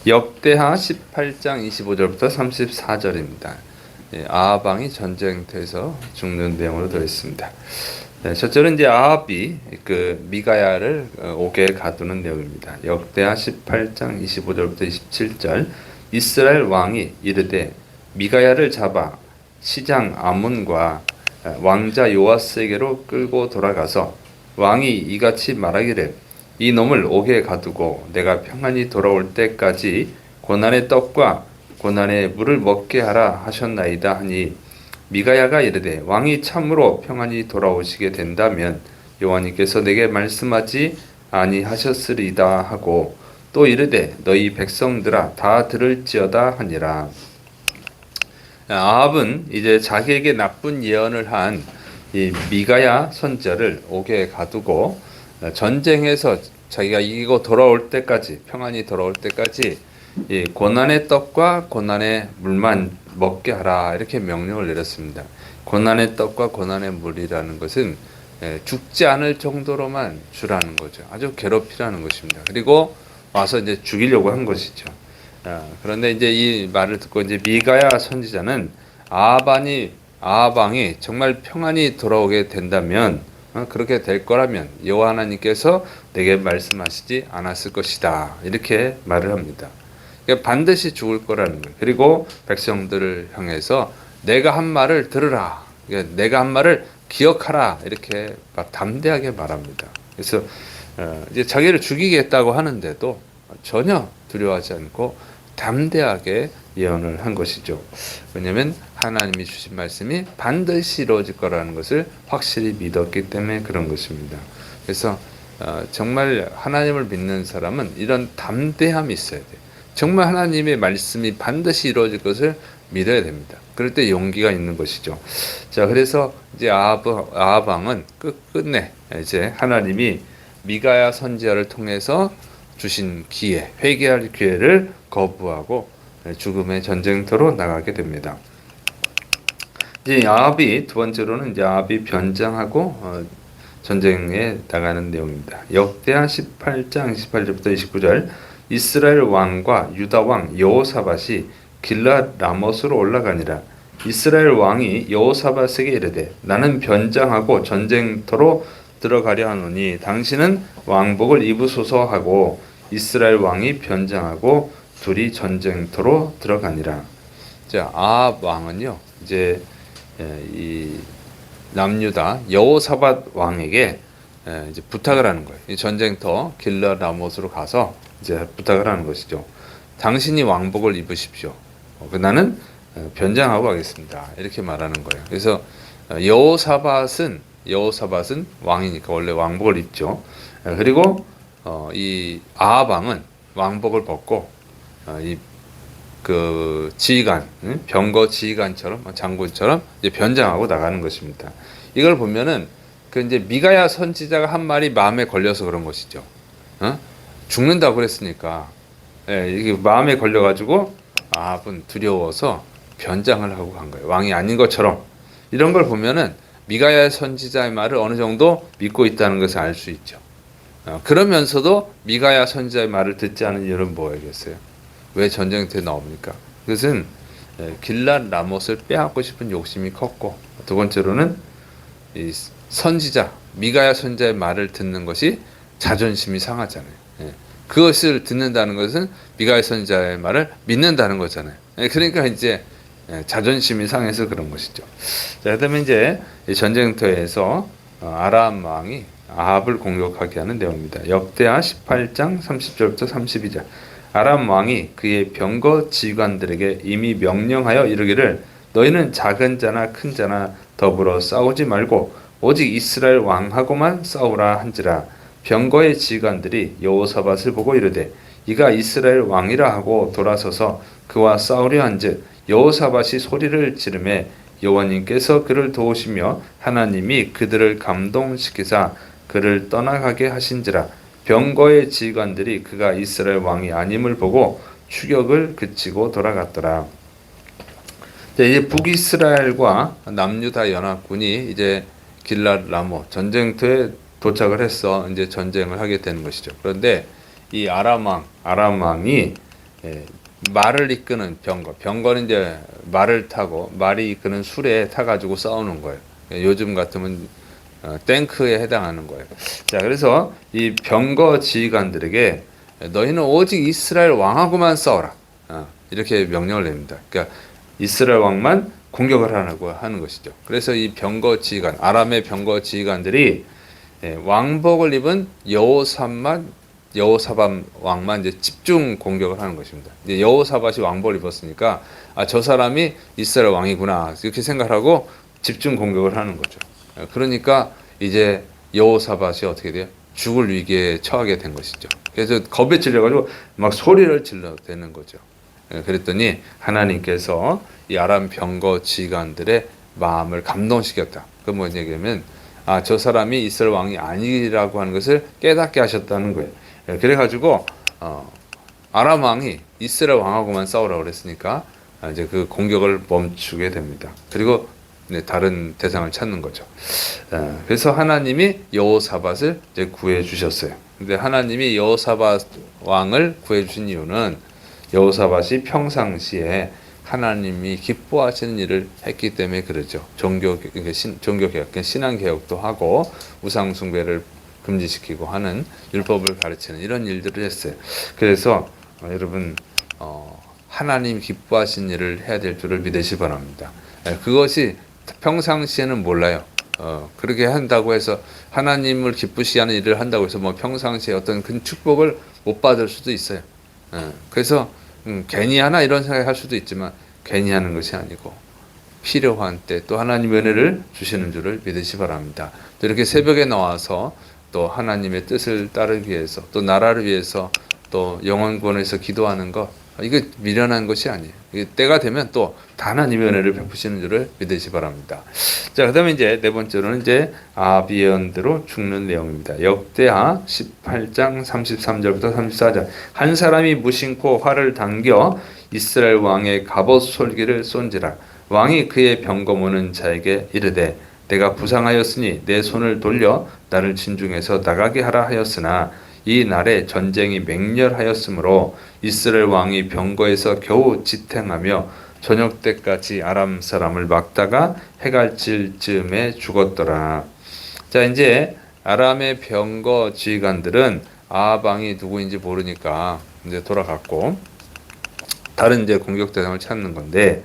역대하 18장 25절부터 34절입니다. 아합 왕이 전쟁터에서 죽는 내용으로 되어 있습니다. 첫째는 이제 아합이 그 미가야를 옥에 가두는 내용입니다. 역대하 18장 25절부터 27절. 이스라엘 왕이 이르되 미가야를 잡아 시장 아문과 왕자 요아스에게로 끌고 돌아가서 왕이 이같이 말하기를 이 놈을 옥에 가두고 내가 평안히 돌아올 때까지 고난의 떡과 고난의 물을 먹게 하라 하셨나이다 하니 미가야가 이르되 왕이 참으로 평안히 돌아오시게 된다면 여호와님께서 내게 말씀하지 아니하셨으리다 하고 또 이르되 너희 백성들아 다 들을지어다 하니라. 아합은 이제 자기에게 나쁜 예언을 한 이 미가야 선지자를 옥에 가두고 전쟁에서 자기가 이기고 돌아올 때까지 평안히 돌아올 때까지 이 고난의 떡과 고난의 물만 먹게 하라 이렇게 명령을 내렸습니다. 고난의 떡과 고난의 물이라는 것은 죽지 않을 정도로만 주라는 거죠. 아주 괴롭히라는 것입니다. 그리고 와서 이제 죽이려고 한 것이죠. 그런데 이제 이 말을 듣고 이제 미가야 선지자는 아합 왕이 정말 평안히 돌아오게 된다면 그렇게 될 거라면 여호와 하나님께서 내게 말씀하시지 않았을 것이다 이렇게 말을 합니다. 그러니까 반드시 죽을 거라는 거예요. 그리고 백성들을 향해서 내가 한 말을 들으라, 그러니까 내가 한 말을 기억하라 이렇게 막 담대하게 말합니다. 그래서 이제 자기를 죽이겠다고 하는데도 전혀 두려워하지 않고 담대하게 예언을 한 것이죠. 왜냐하면 하나님이 주신 말씀이 반드시 이루어질 거라는 것을 확실히 믿었기 때문에 그런 것입니다. 그래서 정말 하나님을 믿는 사람은 이런 담대함이 있어야 돼요. 정말 하나님의 말씀이 반드시 이루어질 것을 믿어야 됩니다. 그럴 때 용기가 있는 것이죠. 자, 그래서 이제 아합 왕은 끝내 이제 하나님이 미가야 선지자를 통해서 주신 기회, 회개할 기회를 거부하고 죽음의 전쟁터로 나가게 됩니다. 이제 아합이 두 번째로는 이제 아합이 변장하고 전쟁에 나가는 내용입니다. 역대하 18장 28절부터 29절. 이스라엘 왕과 유다 왕 여호사밧이 길랏 라못으로 올라가니라. 이스라엘 왕이 여호사밧에게 이르되 나는 변장하고 전쟁터로 들어가려 하노니 당신은 왕복을 입으소서 하고 이스라엘 왕이 변장하고 둘이 전쟁터로 들어가니라. 자, 아합 왕은요 이제 이 남유다 여호사밧 왕에게 이제 부탁을 하는 거예요. 이 전쟁터 길랏 라못으로 가서 이제 부탁을 하는 것이죠. 당신이 왕복을 입으십시오. 나는 변장하고 가겠습니다. 이렇게 말하는 거예요. 그래서 여호사밧은 왕이니까 원래 왕복을 입죠. 그리고 이 아합 왕은 왕복을 벗고 이 그 지휘관, 병거 지휘관처럼 장군처럼 이제 변장하고 나가는 것입니다. 이걸 보면은 그 이제 미가야 선지자가 한 말이 마음에 걸려서 그런 것이죠. 죽는다고 그랬으니까 이게 마음에 걸려가지고 아합은 두려워서 변장을 하고 간 거예요. 왕이 아닌 것처럼. 이런 걸 보면은 미가야 선지자의 말을 어느 정도 믿고 있다는 것을 알 수 있죠. 그러면서도 미가야 선지자의 말을 듣지 않은 이유는 뭐겠어요? 왜 전쟁터에 나옵니까? 그것은 길랏 라못을 빼앗고 싶은 욕심이 컸고, 두 번째로는 이 선지자 미가야 선지자의 말을 듣는 것이 자존심이 상하잖아요. 그것을 듣는다는 것은 미가야 선지자의 말을 믿는다는 거잖아요. 그러니까 이제 자존심이 상해서 그런 것이죠. 자, 그다음에 이제 전쟁터에서 아람 왕이 아합을 공격하게 하는 내용입니다. 역대하 18장 30절부터 32절. 아람 왕이 그의 병거 지휘관들에게 이미 명령하여 이르기를 너희는 작은 자나 큰 자나 더불어 싸우지 말고 오직 이스라엘 왕하고만 싸우라 한지라. 병거의 지휘관들이 여호사밧을 보고 이르되 이가 이스라엘 왕이라 하고 돌아서서 그와 싸우려 한즉 여호사밧이 소리를 지르매 여호와님께서 그를 도우시며 하나님이 그들을 감동시키사 그를 떠나가게 하신지라. 병거의 지휘관들이 그가 이스라엘 왕이 아님을 보고 추격을 그치고 돌아갔더라. 이제 북이스라엘과 남유다 연합군이 이제 길랏 라못 전쟁터에 도착을 해서 이제 전쟁을 하게 되는 것이죠. 그런데 이 아람 왕이 예, 말을 이끄는 병거. 병거는 이제 말을 타고 말이 이끄는 수레에 타가지고 싸우는 거예요. 예, 요즘 같으면 탱크에 해당하는 거예요. 자, 그래서 이 병거 지휘관들에게 너희는 오직 이스라엘 왕하고만 싸워라. 이렇게 명령을 냅니다. 그러니까 이스라엘 왕만 공격을 하라고 하는 것이죠. 그래서 이 병거 지휘관, 아람의 병거 지휘관들이 왕복을 입은 여호사밧 왕만 이제 집중 공격을 하는 것입니다. 이제 여호사밧이 왕복을 입었으니까 저 사람이 이스라엘 왕이구나 이렇게 생각하고 집중 공격을 하는 거죠. 그러니까 이제 여호사밧이 어떻게 돼요? 죽을 위기에 처하게 된 것이죠. 그래서 겁에 질려가지고 막 소리를 질러대는 거죠. 그랬더니 하나님께서 이 아람 병거 지휘관들의 마음을 감동시켰다. 그 뭐냐 얘기하면 저 사람이 이스라엘 왕이 아니라고 하는 것을 깨닫게 하셨다는 거예요. 그래가지고 아람 왕이 이스라엘 왕하고만 싸우라고 그랬으니까 이제 그 공격을 멈추게 됩니다. 그리고 다른 대상을 찾는 거죠. 그래서 하나님이 여호사밧을 이제 구해 주셨어요. 근데 하나님이 여호사밧 왕을 구해 주신 이유는 여호사밧이 평상시에 하나님이 기뻐하시는 일을 했기 때문에 그러죠. 종교개혁, 신앙개혁도 하고 우상숭배를 금지시키고 하는 율법을 가르치는 이런 일들을 했어요. 그래서 여러분 하나님 기뻐하신 일을 해야 될 줄을 믿으시 바랍니다. 그것이 평상시에는 몰라요. 그렇게 한다고 해서 하나님을 기쁘시게 하는 일을 한다고 해서 뭐 평상시에 어떤 큰 축복을 못 받을 수도 있어요. 그래서 괜히 하나 이런 생각할 수도 있지만 괜히 하는 것이 아니고 필요한 때 또 하나님의 은혜를 주시는 줄을 믿으시 바랍니다. 또 이렇게 새벽에 나와서 또 하나님의 뜻을 따르기 위해서 또 나라를 위해서 또 영혼권에서 기도하는 것 이거 미련한 것이 아니에요. 때가 되면 또 다 하나님의 은혜를 베푸시는 줄을 믿으시 바랍니다. 자, 그다음에 이제 네 번째로는 이제 아비언대로 죽는 내용입니다. 역대하 18장 33절부터 34절. 한 사람이 무심코 활을 당겨 이스라엘 왕의 갑옷 솔기를 쏜지라. 왕이 그의 병거모는 자에게 이르되 내가 부상하였으니 내 손을 돌려 나를 진중에서 나가게 하라 하였으나 이 날에 전쟁이 맹렬하였으므로 이스라엘 왕이 병거에서 겨우 지탱하며 저녁 때까지 아람 사람을 막다가 해가 질 즈음에 죽었더라. 자, 이제 아람의 병거 지휘관들은 아합 왕이 누구인지 모르니까 이제 돌아갔고 다른 이제 공격 대상을 찾는 건데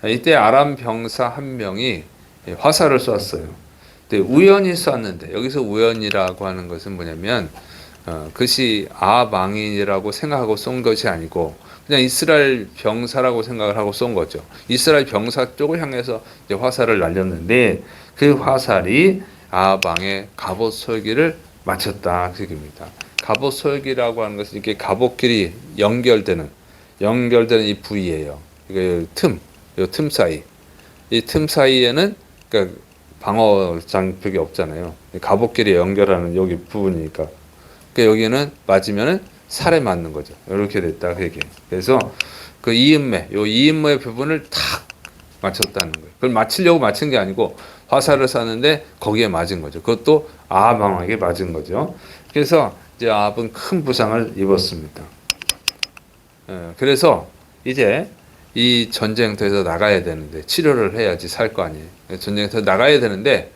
이때 아람 병사 한 명이 화살을 쐈어요. 근데 우연히 쐈는데 여기서 우연이라고 하는 것은 뭐냐면 그것이 아합 왕이라고 생각하고 쏜 것이 아니고 그냥 이스라엘 병사라고 생각을 하고 쏜 거죠. 이스라엘 병사 쪽을 향해서 이제 화살을 날렸는데 그 화살이 아합 왕의 갑옷 솔기를 맞췄다 그 얘기입니다. 갑옷 솔기라고 하는 것은 이렇게 갑옷끼리 연결되는 이 부위예요. 이게 틈 사이. 이 틈 사이에는 그러니까 방어 장벽이 없잖아요. 갑옷끼리 연결하는 여기 부분이니까. 그러니까 여기는 맞으면은 살에 맞는 거죠. 이렇게 됐다 그 얘기예요. 그래서 그 이음매의 부분을 탁 맞췄다는 거예요. 그걸 맞추려고 맞춘 게 아니고 화살을 쐈는데 거기에 맞은 거죠. 그것도 아합 왕에게 맞은 거죠. 그래서 이제 아합은 큰 부상을 입었습니다. 그래서 이제 이 전쟁터에서 나가야 되는데 치료를 해야지 살 거 아니에요. 전쟁터에서 나가야 되는데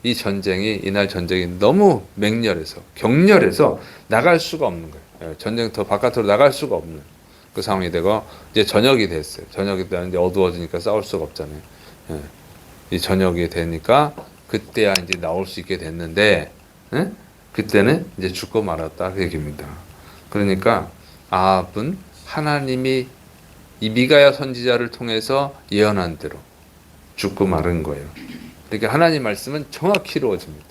이날 전쟁이 너무 맹렬해서 격렬해서 나갈 수가 없는 거예요. 전쟁터 바깥으로 나갈 수가 없는 그 상황이 되고 이제 저녁이 됐어요. 저녁이 되는데 어두워지니까 싸울 수가 없잖아요. 이 저녁이 되니까 그때야 이제 나올 수 있게 됐는데 그때는 이제 죽고 말았다 그 얘기입니다. 그러니까 아합은 하나님이 이 미가야 선지자를 통해서 예언한 대로 죽고 마른 거예요. 그러니까 하나님 말씀은 정확히 이루어집니다.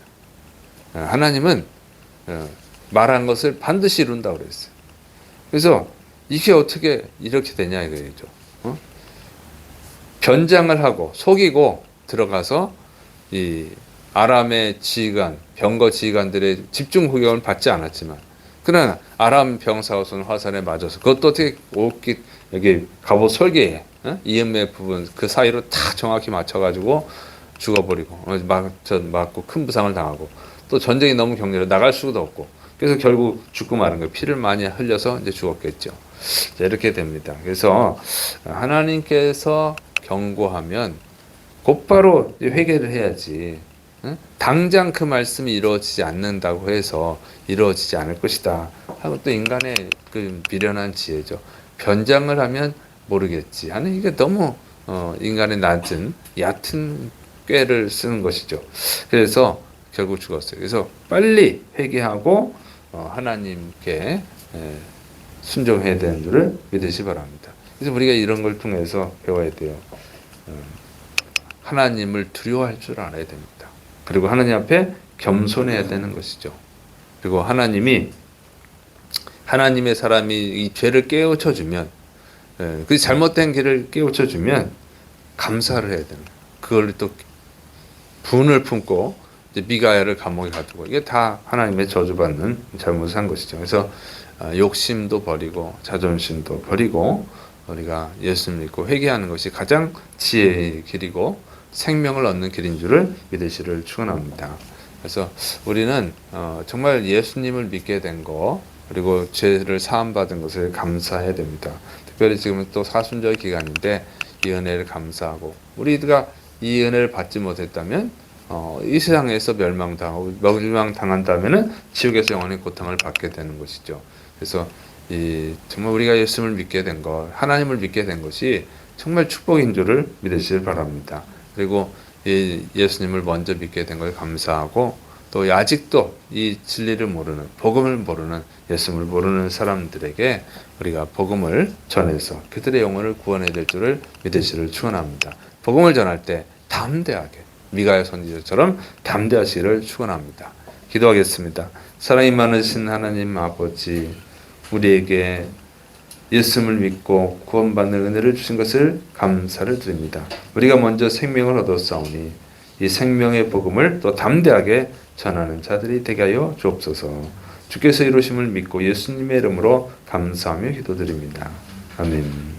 하나님은 말한 것을 반드시 이룬다고 그랬어요. 그래서 이게 어떻게 이렇게 되냐 이거죠. 변장을 하고 속이고 들어가서 이 아람의 지휘관, 병거 지휘관들의 집중 공격을 받지 않았지만 그러나 아람 병사가 쏜 화살에 맞아서 그것도 어떻게 여기 갑옷 설계에 이음의 부분 그 사이로 딱 정확히 맞춰가지고 죽어버리고 맞고 큰 부상을 당하고 또 전쟁이 너무 격렬해 나갈 수도 없고 그래서 결국 죽고 마는 거예요. 피를 많이 흘려서 이제 죽었겠죠. 자, 이렇게 됩니다. 그래서 하나님께서 경고하면 곧바로 회개를 해야지. 응? 당장 그 말씀이 이루어지지 않는다고 해서 이루어지지 않을 것이다 하고 또 인간의 그 미련한 지혜죠. 변장을 하면 모르겠지 하는 이게 너무 인간의 낮은 얕은 꾀를 쓰는 것이죠. 그래서 결국 죽었어요. 그래서 빨리 회개하고 하나님께 순종해야 되는 줄을 믿으시 바랍니다. 그래서 우리가 이런 걸 통해서 배워야 돼요. 하나님을 두려워할 줄 알아야 됩니다. 그리고 하나님 앞에 겸손해야 되는 것이죠. 그리고 하나님의 사람이 이 죄를 깨우쳐주면, 그 잘못된 길을 깨우쳐주면 감사를 해야 되는 거예요. 그걸 또 분을 품고 미가야를 감옥에 가두고 이게 다 하나님의 저주받는 잘못을 한 것이죠. 그래서 욕심도 버리고 자존심도 버리고 우리가 예수님 믿고 회개하는 것이 가장 지혜의 길이고 생명을 얻는 길인 줄을 믿으시를 축원합니다. 그래서 우리는 정말 예수님을 믿게 된 거 그리고 죄를 사함 받은 것을 감사해야 됩니다. 특별히 지금은 또 사순절 기간인데 이 은혜를 감사하고 우리가 이 은혜를 받지 못했다면 이 세상에서 멸망당한다면은 지옥에서 영원히 고통을 받게 되는 것이죠. 그래서 정말 우리가 예수님을 믿게 된 것, 하나님을 믿게 된 것이 정말 축복인 줄을 믿으시길 바랍니다. 그리고 예수님을 먼저 믿게 된 걸 감사하고 또 아직도 이 진리를 모르는 복음을 모르는 예수님을 모르는 사람들에게 우리가 복음을 전해서 그들의 영혼을 구원해야 될 줄을 믿으시기를 축원합니다. 복음을 전할 때 담대하게 미가야 선지자처럼 담대하시기를 축원합니다. 기도하겠습니다. 사랑이 많으신 하나님 아버지, 우리에게 예수님을 믿고 구원받는 은혜를 주신 것을 감사를 드립니다. 우리가 먼저 생명을 얻었사오니 이 생명의 복음을 또 담대하게 전하는 자들이 되게 하여 주옵소서. 주께서 이루심을 믿고 예수님의 이름으로 감사하며 기도드립니다. 아멘.